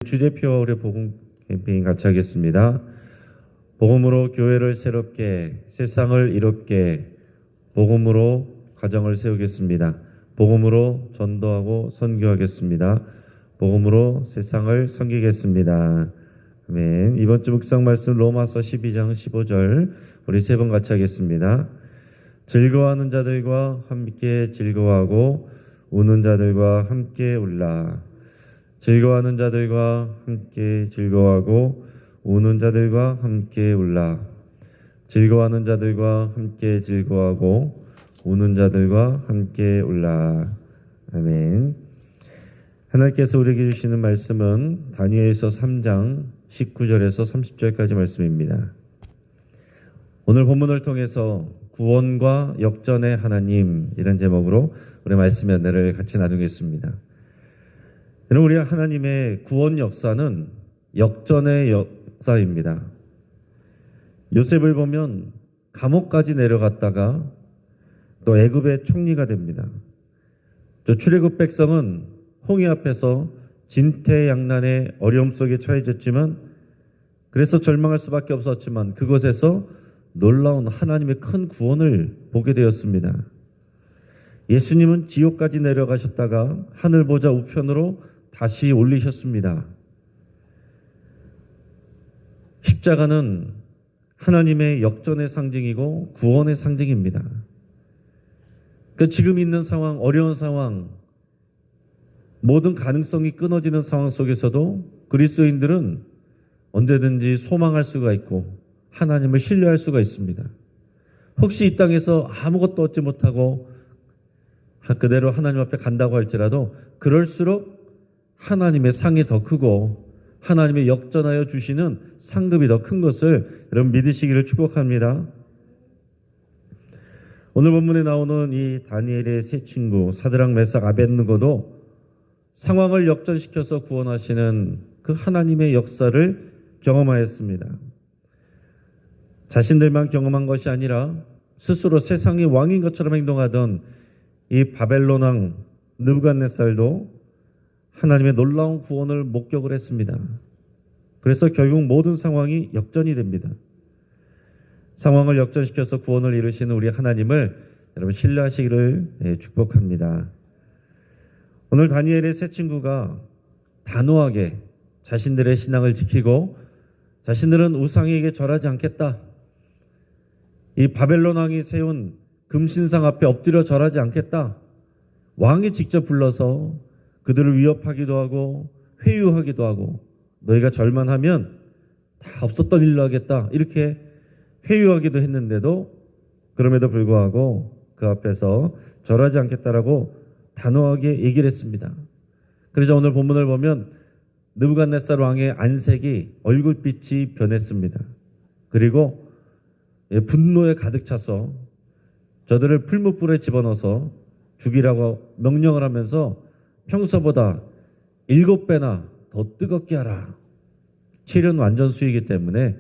주대표와 우리 복음 캠페인 같이 하겠습니다. 복음으로 교회를 새롭게, 세상을 이롭게, 복음으로 가정을 세우겠습니다. 복음으로 전도하고 선교하겠습니다. 복음으로 세상을 섬기겠습니다. 아멘. 이번 주 묵상 말씀 로마서 12장 15절 우리 세 번 같이 하겠습니다. 즐거워하는 자들과 함께 즐거워하고 우는 자들과 함께 울라. 즐거워하는 자들과 함께 즐거워하고 우는 자들과 함께 울라. 즐거워하는 자들과 함께 즐거워하고 우는 자들과 함께 울라. 아멘. 하나님께서 우리에게 주시는 말씀은 다니엘서 3장 19절에서 30절까지 말씀입니다. 오늘 본문을 통해서 구원과 역전의 하나님, 이런 제목으로 우리 말씀의 은혜를 같이 나누겠습니다. 우리 하나님의 구원 역사는 역전의 역사입니다. 요셉을 보면 감옥까지 내려갔다가 또 애굽의 총리가 됩니다. 또 출애굽 백성은 홍해 앞에서 진퇴양난의 어려움 속에 처해졌지만, 그래서 절망할 수밖에 없었지만 그곳에서 놀라운 하나님의 큰 구원을 보게 되었습니다. 예수님은 지옥까지 내려가셨다가 하늘 보좌 우편으로 다시 올리셨습니다. 십자가는 하나님의 역전의 상징이고 구원의 상징입니다. 그러니까 지금 있는 상황, 어려운 상황, 모든 가능성이 끊어지는 상황 속에서도 그리스도인들은 언제든지 소망할 수가 있고 하나님을 신뢰할 수가 있습니다. 혹시 이 땅에서 아무것도 얻지 못하고 그대로 하나님 앞에 간다고 할지라도 그럴수록 하나님의 상이 더 크고 하나님의 역전하여 주시는 상급이 더 큰 것을 여러분 믿으시기를 축복합니다. 오늘 본문에 나오는 이 다니엘의 세 친구 사드락, 메삭, 아벳느고도 상황을 역전시켜서 구원하시는 그 하나님의 역사를 경험하였습니다. 자신들만 경험한 것이 아니라 스스로 세상의 왕인 것처럼 행동하던 이 바벨론 왕 느부갓네살도 하나님의 놀라운 구원을 목격을 했습니다. 그래서 결국 모든 상황이 역전이 됩니다. 상황을 역전시켜서 구원을 이루시는 우리 하나님을 여러분 신뢰하시기를 축복합니다. 오늘 다니엘의 세 친구가 단호하게 자신들의 신앙을 지키고 자신들은 우상에게 절하지 않겠다. 이 바벨론 왕이 세운 금신상 앞에 엎드려 절하지 않겠다. 왕이 직접 불러서 그들을 위협하기도 하고 회유하기도 하고 너희가 절만 하면 다 없었던 일로 하겠다. 이렇게 회유하기도 했는데도 그럼에도 불구하고 그 앞에서 절하지 않겠다라고 단호하게 얘기를 했습니다. 그래서 오늘 본문을 보면 느부갓네살 왕의 안색이 얼굴빛이 변했습니다. 그리고 분노에 가득 차서 저들을 풀무불에 집어넣어서 죽이라고 명령을 하면서 평소보다 7배나 더 뜨겁게 하라. 7은 완전수이기 때문에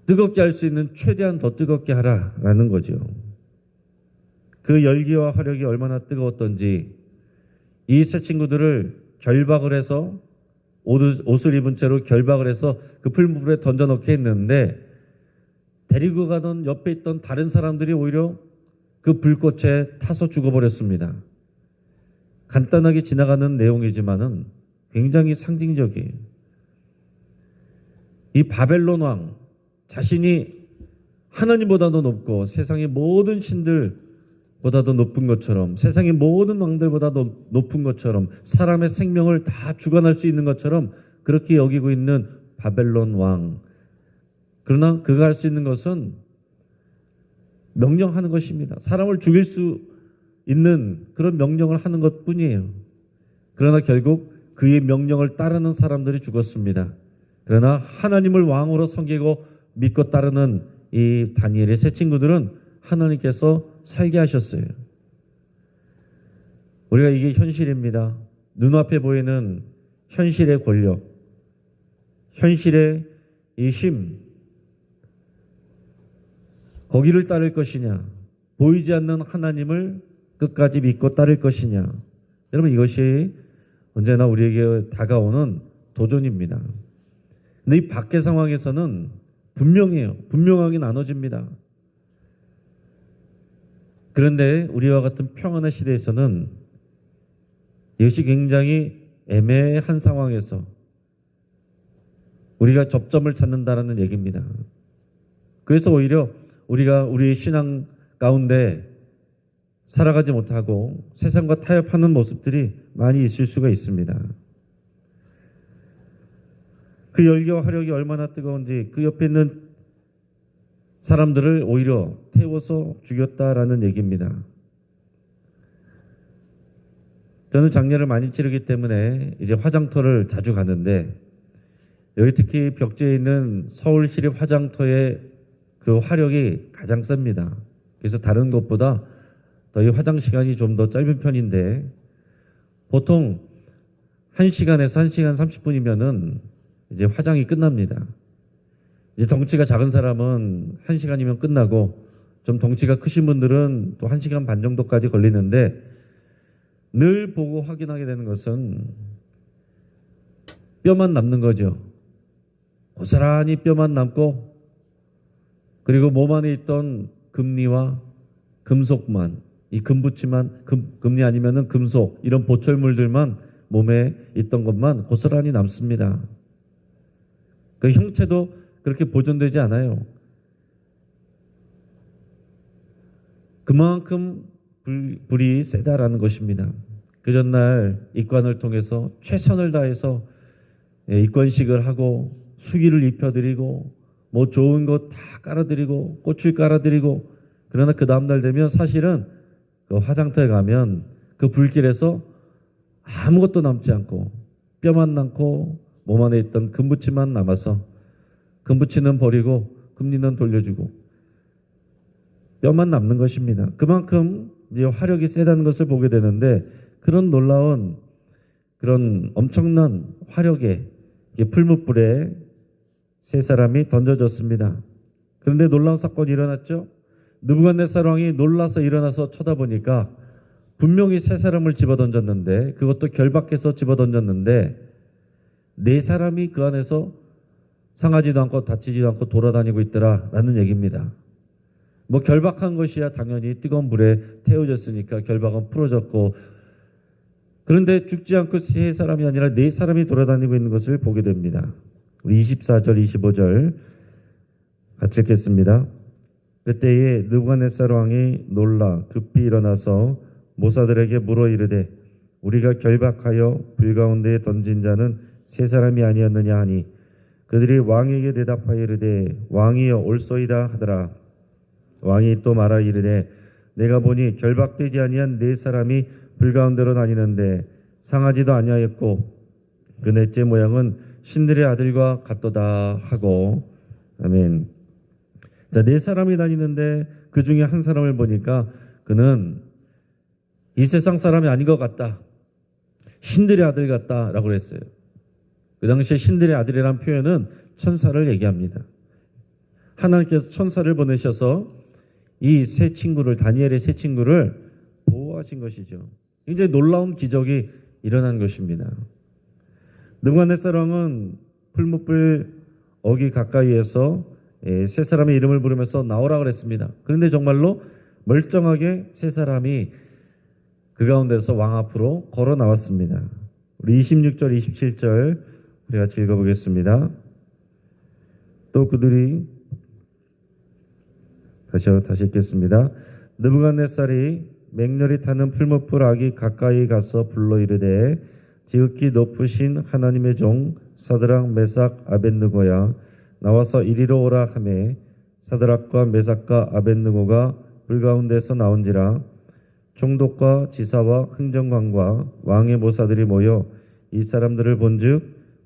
뜨겁게 할 수 있는 최대한 더 뜨겁게 하라라는 거죠. 그 열기와 화력이 얼마나 뜨거웠던지 이 세 친구들을 결박을 해서 옷을 입은 채로 결박을 해서 그 풀무불에 던져넣게 했는데 데리고 가던 옆에 있던 다른 사람들이 오히려 그 불꽃에 타서 죽어버렸습니다. 간단하게 지나가는 내용이지만은 굉장히 상징적이에요. 이 바벨론 왕 자신이 하나님보다도 높고 세상의 모든 신들보다도 높은 것처럼, 세상의 모든 왕들보다도 높은 것처럼, 사람의 생명을 다 주관할 수 있는 것처럼 그렇게 여기고 있는 바벨론 왕. 그러나 그가 할 수 있는 것은 명령하는 것입니다. 사람을 죽일 수 있는 그런 명령을 하는 것뿐이에요. 그러나 결국 그의 명령을 따르는 사람들이 죽었습니다. 그러나 하나님을 왕으로 섬기고 믿고 따르는 이 다니엘의 세 친구들은 하나님께서 살게 하셨어요. 우리가 이게 현실입니다. 눈앞에 보이는 현실의 권력, 현실의 이 힘, 거기를 따를 것이냐, 보이지 않는 하나님을 끝까지 믿고 따를 것이냐. 여러분 이것이 언제나 우리에게 다가오는 도전입니다. 근데 이 밖의 상황에서는 분명해요. 분명하게 나눠집니다. 그런데 우리와 같은 평안의 시대에서는 이것이 굉장히 애매한 상황에서 우리가 접점을 찾는다는 얘기입니다. 그래서 오히려 우리가 우리의 신앙 가운데 살아가지 못하고 세상과 타협하는 모습들이 많이 있을 수가 있습니다. 그 열기와 화력이 얼마나 뜨거운지 그 옆에 있는 사람들을 오히려 태워서 죽였다라는 얘기입니다. 저는 장례를 많이 치르기 때문에 이제 화장터를 자주 가는데 여기 특히 벽지에 있는 서울시립 화장터의 그 화력이 가장 셉니다. 그래서 다른 곳보다 더 이 화장 시간이 좀 더 짧은 편인데 보통 1시간에서 1시간 30분이면은 이제 화장이 끝납니다. 이제 덩치가 작은 사람은 1시간이면 끝나고 좀 덩치가 크신 분들은 또 1시간 반 정도까지 걸리는데 늘 보고 확인하게 되는 것은 뼈만 남는 거죠. 고스란히 뼈만 남고 그리고 몸 안에 있던 금리와 금속만 이 금붙이만 금리 아니면은 금속 이런 보철물들만 몸에 있던 것만 고스란히 남습니다. 그 형체도 그렇게 보존되지 않아요. 그만큼 불이 세다라는 것입니다. 그 전날 입관을 통해서 최선을 다해서 입관식을 하고 수기를 입혀드리고 뭐 좋은 것 다 깔아드리고 꽃을 깔아드리고 그러나 그 다음날 되면 사실은 그 화장터에 가면 그 불길에서 아무것도 남지 않고 뼈만 남고 몸 안에 있던 금붙이만 남아서 금붙이는 버리고 금리는 돌려주고 뼈만 남는 것입니다. 그만큼 이제 화력이 세다는 것을 보게 되는데 그런 놀라운 그런 엄청난 화력에 풀무불에 세 사람이 던져졌습니다. 그런데 놀라운 사건이 일어났죠. 느부갓네살 왕이 놀라서 일어나서 쳐다보니까 분명히 세 사람을 집어던졌는데 그것도 결박해서 집어던졌는데 네 사람이 그 안에서 상하지도 않고 다치지도 않고 돌아다니고 있더라라는 얘기입니다. 뭐 결박한 것이야 당연히 뜨거운 불에 태워졌으니까 결박은 풀어졌고 그런데 죽지 않고 세 사람이 아니라 네 사람이 돌아다니고 있는 것을 보게 됩니다. 우리 24절 25절 같이 읽겠습니다. 그때에 느부갓네살 왕이 놀라 급히 일어나서 모사들에게 물어 이르되 우리가 결박하여 불 가운데에 던진 자는 세 사람이 아니었느냐 하니 그들이 왕에게 대답하여 이르되 왕이여 옳소이다 하더라. 왕이 또 말하 이르되 내가 보니 결박되지 아니한 네 사람이 불 가운데로 다니는데 상하지도 아니하였고 그 넷째 모양은 신들의 아들과 같도다 하고 아멘. 자, 네 사람이 다니는데 그 중에 한 사람을 보니까 그는 이 세상 사람이 아닌 것 같다. 신들의 아들 같다라고 했어요. 그 당시에 신들의 아들이라는 표현은 천사를 얘기합니다. 하나님께서 천사를 보내셔서 이 세 친구를 다니엘의 세 친구를 보호하신 것이죠. 굉장히 놀라운 기적이 일어난 것입니다. 느부갓네살 왕은 풀무불 어기 가까이에서 세 사람의 이름을 부르면서 나오라 그랬습니다. 그런데 정말로 멀쩡하게 세 사람이 그 가운데서 왕 앞으로 걸어 나왔습니다. 우리 26절 27절 우리 같이 읽어보겠습니다. 또 그들이 다시 읽겠습니다. 느부갓네살이 맹렬히 타는 풀무불 아기 가까이 가서 불러 이르되 지극히 높으신 하나님의 종 사드락 메삭 아벳느고야 나와서 이리로 오라 하매 사드락과 메삭과 아벳느고가 불 가운데서 나온지라 총독과 지사와 흥정관과 왕의 모사들이 모여 이 사람들을 본즉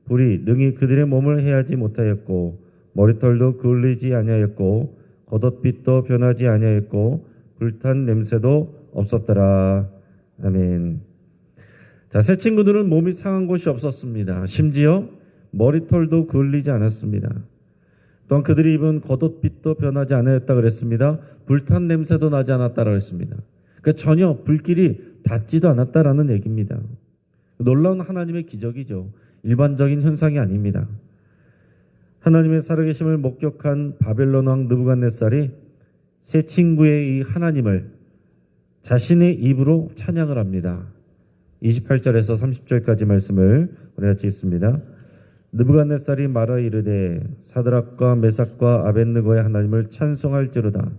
불이 능히 그들의 몸을 해하지 못하였고 머리털도 그을리지 아니하였고 겉옷빛도 변하지 아니하였고 불탄 냄새도 없었더라. 아멘. 자, 세 친구들은 몸이 상한 곳이 없었습니다. 심지어 머리털도 그을리지 않았습니다. 또한 그들이 입은 겉옷빛도 변하지 않았다 그랬습니다. 불탄 냄새도 나지 않았다고 했습니다. 그러니까 전혀 불길이 닿지도 않았다라는 얘기입니다. 놀라운 하나님의 기적이죠. 일반적인 현상이 아닙니다. 하나님의 살아계심을 목격한 바벨론 왕 느부갓네살이 세 친구의 이 하나님을 자신의 입으로 찬양을 합니다. 28절에서 30절까지 말씀을 우리 같이 읽습니다. 느부갓네살이 말하 이르되 사드락과 메삭과 아벳느고의 하나님을 찬송할지로다.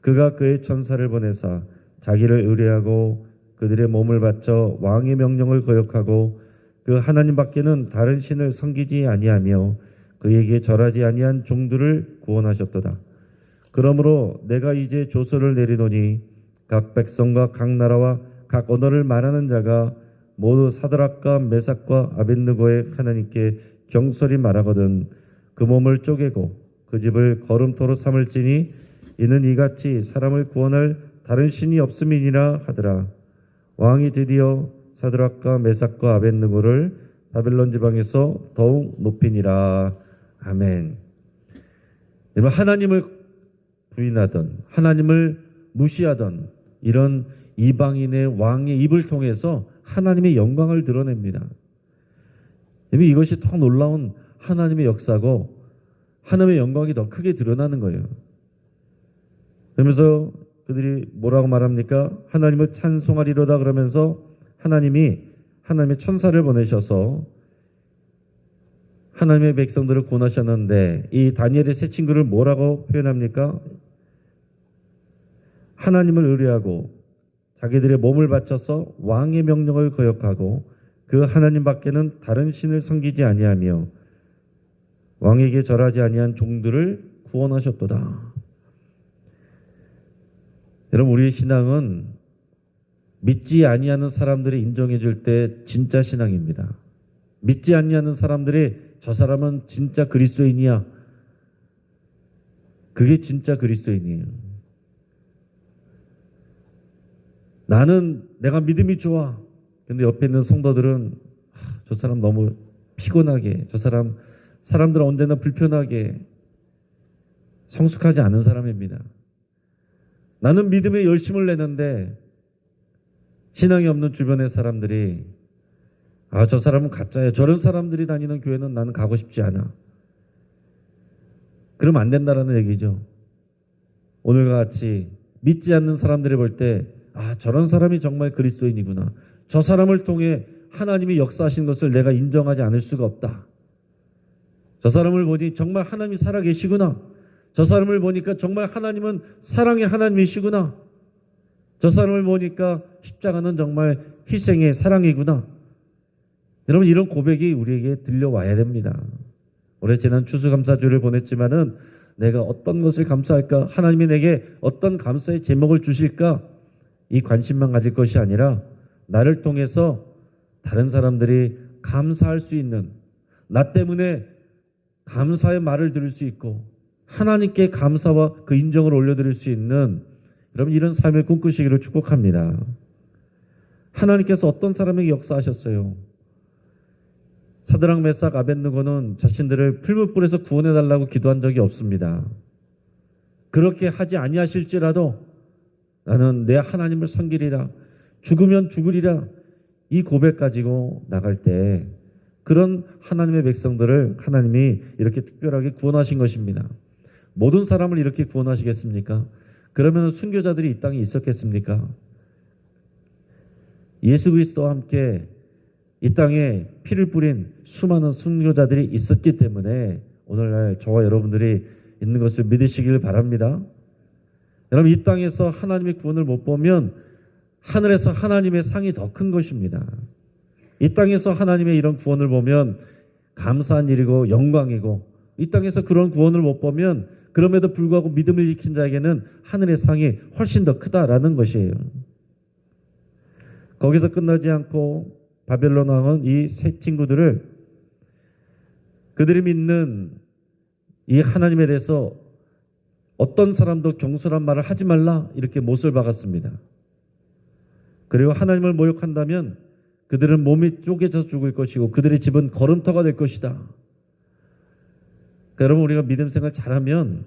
그가 그의 천사를 보내사 자기를 의뢰하고 그들의 몸을 바쳐 왕의 명령을 거역하고 그 하나님 밖에는 다른 신을 섬기지 아니하며 그에게 절하지 아니한 종들을 구원하셨도다. 그러므로 내가 이제 조서를 내리노니 각 백성과 각 나라와 각 언어를 말하는 자가 모두 사드락과 메삭과 아벳느고의 하나님께 경솔히 말하거든 그 몸을 쪼개고 그 집을 거름토로 삼을지니 이는 이같이 사람을 구원할 다른 신이 없음이니라 하더라. 왕이 드디어 사드락과 메삭과 아벳느고를 바벨론 지방에서 더욱 높이니라. 아멘. 여러분, 하나님을 부인하던 하나님을 무시하던 이런 이방인의 왕의 입을 통해서 하나님의 영광을 드러냅니다. 이것이 더 놀라운 하나님의 역사고 하나님의 영광이 더 크게 드러나는 거예요. 그러면서 그들이 뭐라고 말합니까? 하나님을 찬송하리로다 그러면서 하나님의 천사를 보내셔서 하나님의 백성들을 구원하셨는데 이 다니엘의 세 친구를 뭐라고 표현합니까? 하나님을 의뢰하고 자기들의 몸을 바쳐서 왕의 명령을 거역하고 그 하나님 밖에는 다른 신을 섬기지 아니하며 왕에게 절하지 아니한 종들을 구원하셨도다. 여러분, 우리의 신앙은 믿지 아니하는 사람들이 인정해 줄 때 진짜 신앙입니다. 믿지 아니하는 사람들이 저 사람은 진짜 그리스도인이야. 그게 진짜 그리스도인이에요. 나는 내가 믿음이 좋아. 근데 옆에 있는 성도들은 저 사람 너무 피곤하게, 저 사람들은 언제나 불편하게 성숙하지 않은 사람입니다. 나는 믿음에 열심을 내는데 신앙이 없는 주변의 사람들이 저 사람은 가짜야. 저런 사람들이 다니는 교회는 나는 가고 싶지 않아. 그러면 안 된다라는 얘기죠. 오늘과 같이 믿지 않는 사람들이 볼 때 저런 사람이 정말 그리스도인이구나. 저 사람을 통해 하나님이 역사하신 것을 내가 인정하지 않을 수가 없다. 저 사람을 보니 정말 하나님이 살아계시구나. 저 사람을 보니까 정말 하나님은 사랑의 하나님이시구나. 저 사람을 보니까 십자가는 정말 희생의 사랑이구나. 여러분, 이런 고백이 우리에게 들려와야 됩니다. 올해 지난 추수감사주를 보냈지만은 내가 어떤 것을 감사할까? 하나님이 내게 어떤 감사의 제목을 주실까? 이 관심만 가질 것이 아니라 나를 통해서 다른 사람들이 감사할 수 있는, 나 때문에 감사의 말을 들을 수 있고 하나님께 감사와 그 인정을 올려드릴 수 있는, 여러분, 이런 삶을 꿈꾸시기를 축복합니다. 하나님께서 어떤 사람에게 역사하셨어요? 사드락, 메삭, 아벳느고는 자신들을 풀무불에서 구원해달라고 기도한 적이 없습니다. 그렇게 하지 아니하실지라도 나는 내 하나님을 섬기리라, 죽으면 죽으리라, 이 고백 가지고 나갈 때 그런 하나님의 백성들을 하나님이 이렇게 특별하게 구원하신 것입니다. 모든 사람을 이렇게 구원하시겠습니까? 그러면 순교자들이 이 땅에 있었겠습니까? 예수 그리스도와 함께 이 땅에 피를 뿌린 수많은 순교자들이 있었기 때문에 오늘날 저와 여러분들이 있는 것을 믿으시길 바랍니다. 여러분, 이 땅에서 하나님의 구원을 못 보면 하늘에서 하나님의 상이 더 큰 것입니다. 이 땅에서 하나님의 이런 구원을 보면 감사한 일이고 영광이고, 이 땅에서 그런 구원을 못 보면 그럼에도 불구하고 믿음을 지킨 자에게는 하늘의 상이 훨씬 더 크다라는 것이에요. 거기서 끝나지 않고 바벨론 왕은 이 세 친구들을, 그들이 믿는 이 하나님에 대해서 어떤 사람도 경솔한 말을 하지 말라, 이렇게 못을 박았습니다. 그리고 하나님을 모욕한다면 그들은 몸이 쪼개져 죽을 것이고 그들의 집은 거름터가 될 것이다. 그러니까 여러분, 우리가 믿음 생활 잘하면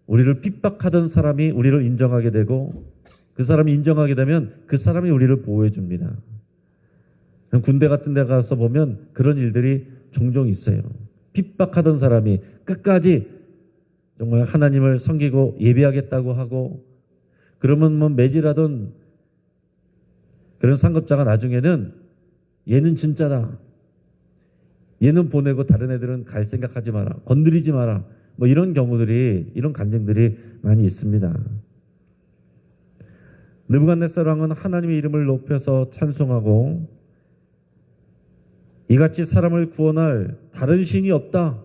우리를 핍박하던 사람이 우리를 인정하게 되고 그 사람이 인정하게 되면 그 사람이 우리를 보호해 줍니다. 군대 같은 데 가서 보면 그런 일들이 종종 있어요. 핍박하던 사람이 끝까지 정말 하나님을 섬기고 예배하겠다고 하고, 그러면 뭐 매질하던 그런 상급자가 나중에는 얘는 진짜다, 얘는 보내고 다른 애들은 갈 생각하지 마라, 건드리지 마라, 뭐 이런 경우들이, 이런 간증들이 많이 있습니다. 느부갓네살 왕은 하나님의 이름을 높여서 찬송하고 이같이 사람을 구원할 다른 신이 없다,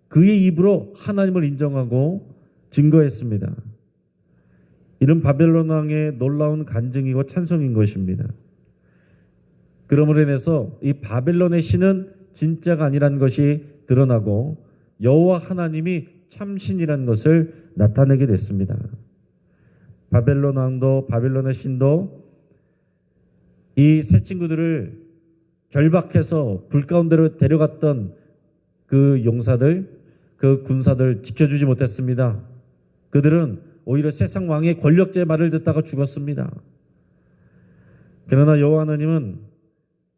그의 입으로 하나님을 인정하고 증거했습니다. 이는 바벨론 왕의 놀라운 간증이고 찬송인 것입니다. 그러므로 인해서 이 바벨론의 신은 진짜가 아니란 것이 드러나고 여호와 하나님이 참신이라는 것을 나타내게 됐습니다. 바벨론 왕도 바벨론의 신도 이 세 친구들을 결박해서 불 가운데로 데려갔던 그 용사들, 그 군사들 지켜주지 못했습니다. 그들은 오히려 세상 왕의 권력자의 말을 듣다가 죽었습니다. 그러나 여호와 하나님은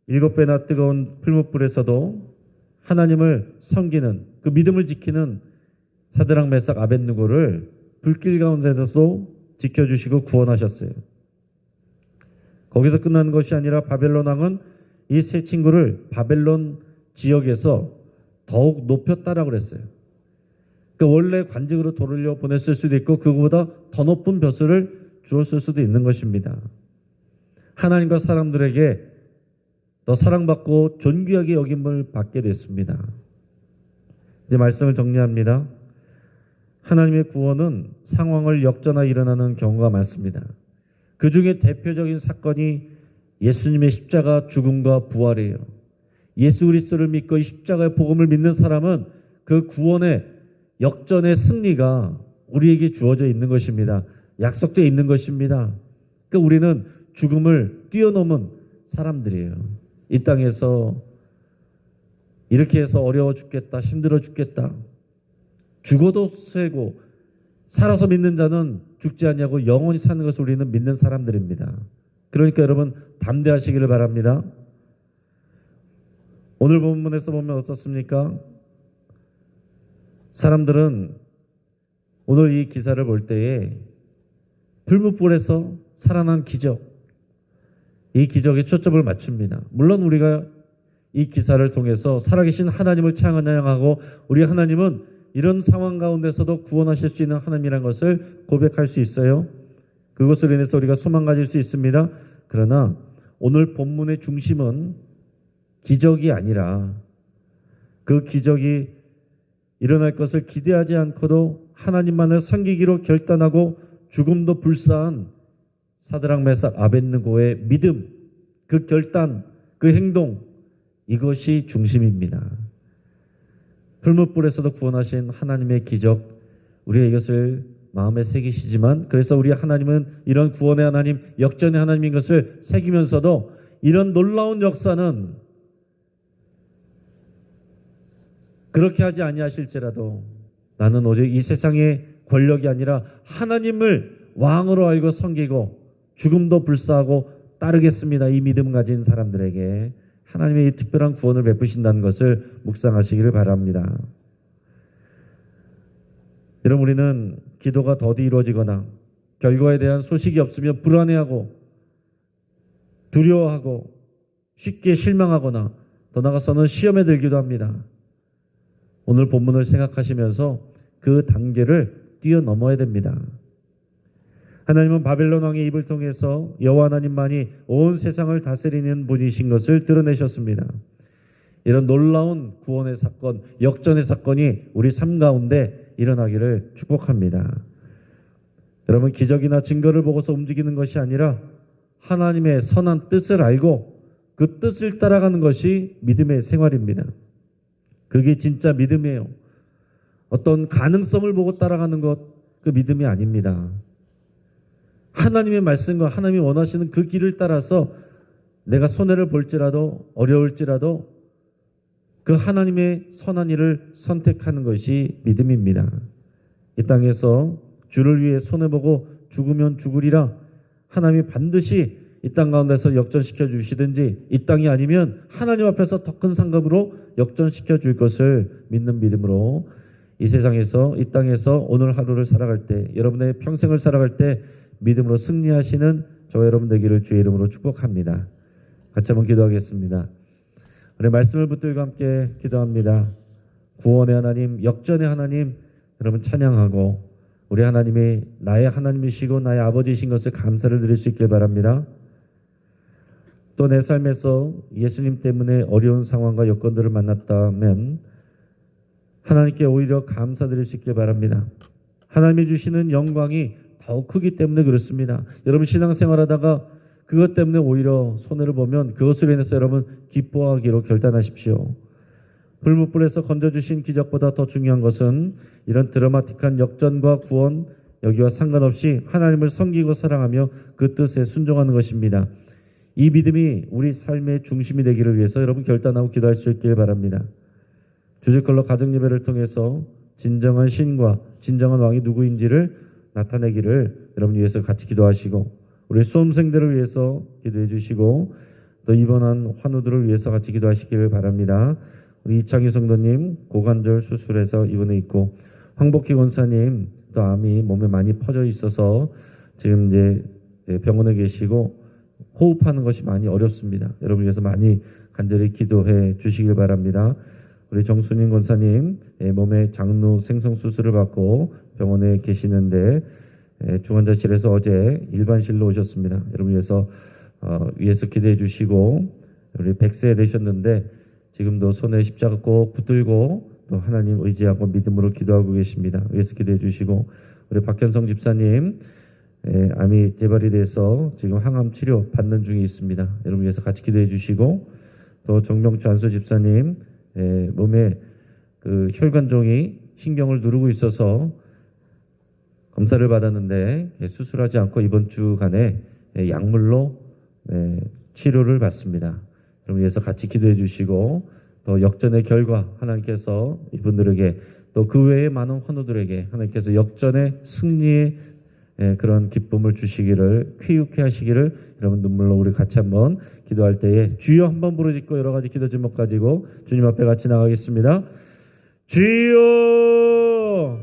7배나 뜨거운 풀무불에서도 하나님을 섬기는, 그 믿음을 지키는 사드락 메삭 아벳느고를 불길 가운데서도 지켜주시고 구원하셨어요. 거기서 끝난 것이 아니라 바벨론 왕은 이 세 친구를 바벨론 지역에서 더욱 높였다라고 그랬어요. 그 원래 관직으로 돌려 보냈을 수도 있고 그거보다 더 높은 벼슬을 주었을 수도 있는 것입니다. 하나님과 사람들에게 더 사랑받고 존귀하게 여김을 받게 됐습니다. 이제 말씀을 정리합니다. 하나님의 구원은 상황을 역전하 일어나는 경우가 많습니다. 그 중에 대표적인 사건이 예수님의 십자가 죽음과 부활이에요. 예수 그리스도를 믿고 이 십자가의 복음을 믿는 사람은 그 구원의 역전의 승리가 우리에게 주어져 있는 것입니다. 약속되어 있는 것입니다. 그러니까 우리는 죽음을 뛰어넘은 사람들이에요. 이 땅에서 이렇게 해서 어려워 죽겠다, 힘들어 죽겠다, 죽어도 쇠고 살아서 믿는 자는 죽지 않냐고 영원히 사는 것을 우리는 믿는 사람들입니다. 그러니까 여러분 담대하시기를 바랍니다. 오늘 본문에서 보면 어떻습니까? 사람들은 오늘 이 기사를 볼 때에 풀무불에서 살아난 기적, 이 기적에 초점을 맞춥니다. 물론 우리가 이 기사를 통해서 살아계신 하나님을 찬양하고 우리 하나님은 이런 상황 가운데서도 구원하실 수 있는 하나님이라는 것을 고백할 수 있어요. 그것으로 인해서 우리가 소망 가질 수 있습니다. 그러나 오늘 본문의 중심은 기적이 아니라 그 기적이 일어날 것을 기대하지 않고도 하나님만을 섬기기로 결단하고 죽음도 불사한 사드락 메삭 아벳느고의 믿음, 그 결단, 그 행동, 이것이 중심입니다. 풀무불에서도 구원하신 하나님의 기적, 우리가 이것을 마음에 새기시지만, 그래서 우리 하나님은 이런 구원의 하나님, 역전의 하나님인 것을 새기면서도 이런 놀라운 역사는 그렇게 하지 아니하실지라도 나는 오직 이 세상의 권력이 아니라 하나님을 왕으로 알고 섬기고 죽음도 불사하고 따르겠습니다. 이 믿음 가진 사람들에게 하나님의 이 특별한 구원을 베푸신다는 것을 묵상하시기를 바랍니다. 여러분, 우리는 기도가 더디 이루어지거나 결과에 대한 소식이 없으면 불안해하고 두려워하고 쉽게 실망하거나 더 나아가서는 시험에 들기도 합니다. 오늘 본문을 생각하시면서 그 단계를 뛰어넘어야 됩니다. 하나님은 바벨론 왕의 입을 통해서 여호와 하나님만이 온 세상을 다스리는 분이신 것을 드러내셨습니다. 이런 놀라운 구원의 사건, 역전의 사건이 우리 삶 가운데 일어나기를 축복합니다. 여러분, 기적이나 증거를 보고서 움직이는 것이 아니라 하나님의 선한 뜻을 알고 그 뜻을 따라가는 것이 믿음의 생활입니다. 그게 진짜 믿음이에요. 어떤 가능성을 보고 따라가는 것, 그 믿음이 아닙니다. 하나님의 말씀과 하나님이 원하시는 그 길을 따라서 내가 손해를 볼지라도 어려울지라도 그 하나님의 선한 일을 선택하는 것이 믿음입니다. 이 땅에서 주를 위해 손해보고 죽으면 죽으리라 하나님이 반드시 이 땅 가운데서 역전시켜 주시든지 이 땅이 아니면 하나님 앞에서 더 큰 상급으로 역전시켜 줄 것을 믿는 믿음으로 이 세상에서 이 땅에서 오늘 하루를 살아갈 때 여러분의 평생을 살아갈 때 믿음으로 승리하시는 저와 여러분 되기를 주의 이름으로 축복합니다. 같이 한번 기도하겠습니다. 우리 말씀을 붙들고 함께 기도합니다. 구원의 하나님, 역전의 하나님, 여러분 찬양하고 우리 하나님이 나의 하나님이시고 나의 아버지이신 것을 감사를 드릴 수 있길 바랍니다. 또 내 삶에서 예수님 때문에 어려운 상황과 여건들을 만났다면 하나님께 오히려 감사드릴 수 있길 바랍니다. 하나님이 주시는 영광이 더욱 크기 때문에 그렇습니다. 여러분 신앙생활하다가 그것 때문에 오히려 손해를 보면 그것으로 인해서 여러분 기뻐하기로 결단하십시오. 불못불에서 건져주신 기적보다 더 중요한 것은 이런 드라마틱한 역전과 구원 여기와 상관없이 하나님을 섬기고 사랑하며 그 뜻에 순종하는 것입니다. 이 믿음이 우리 삶의 중심이 되기를 위해서 여러분 결단하고 기도할 수 있길 바랍니다. 주제컬러 가정예배를 통해서 진정한 신과 진정한 왕이 누구인지를 나타내기를 여러분 위해서 같이 기도하시고 우리 수험생들을 위해서 기도해 주시고 또 입원한 환우들을 위해서 같이 기도하시기를 바랍니다. 우리 이창희 성도님 고관절 수술해서 입원해 있고 황복희 권사님 또 암이 몸에 많이 퍼져 있어서 지금 이제 병원에 계시고 호흡하는 것이 많이 어렵습니다. 여러분 위해서 많이 간절히 기도해 주시길 바랍니다. 우리 정순인 권사님 몸에 장루 생성 수술을 받고 병원에 계시는데 중환자실에서 어제 일반실로 오셨습니다. 여러분 위해서 기도해 주시고 우리 100세 되셨는데 지금도 손에 십자가 꼭 붙들고 또 하나님 의지하고 믿음으로 기도하고 계십니다. 위해서 기도해 주시고 우리 박현성 집사님 암이 재발이 돼서 지금 항암 치료 받는 중에 있습니다. 여러분 위해서 같이 기도해 주시고 또 정명주 안수 집사님 몸에 그 혈관종이 신경을 누르고 있어서 검사를 받았는데 수술하지 않고 이번 주간에 약물로 치료를 받습니다. 여러분 위해서 같이 기도해 주시고 또 역전의 결과 하나님께서 이분들에게 또 그 외의 많은 환우들에게 하나님께서 역전의 승리의 그런 기쁨을 주시기를 쾌유케 하시기를 여러분 눈물로 우리 같이 한번 기도할 때에 주여 한번 부르짖고 여러 가지 기도 제목 가지고 주님 앞에 같이 나가겠습니다. 주여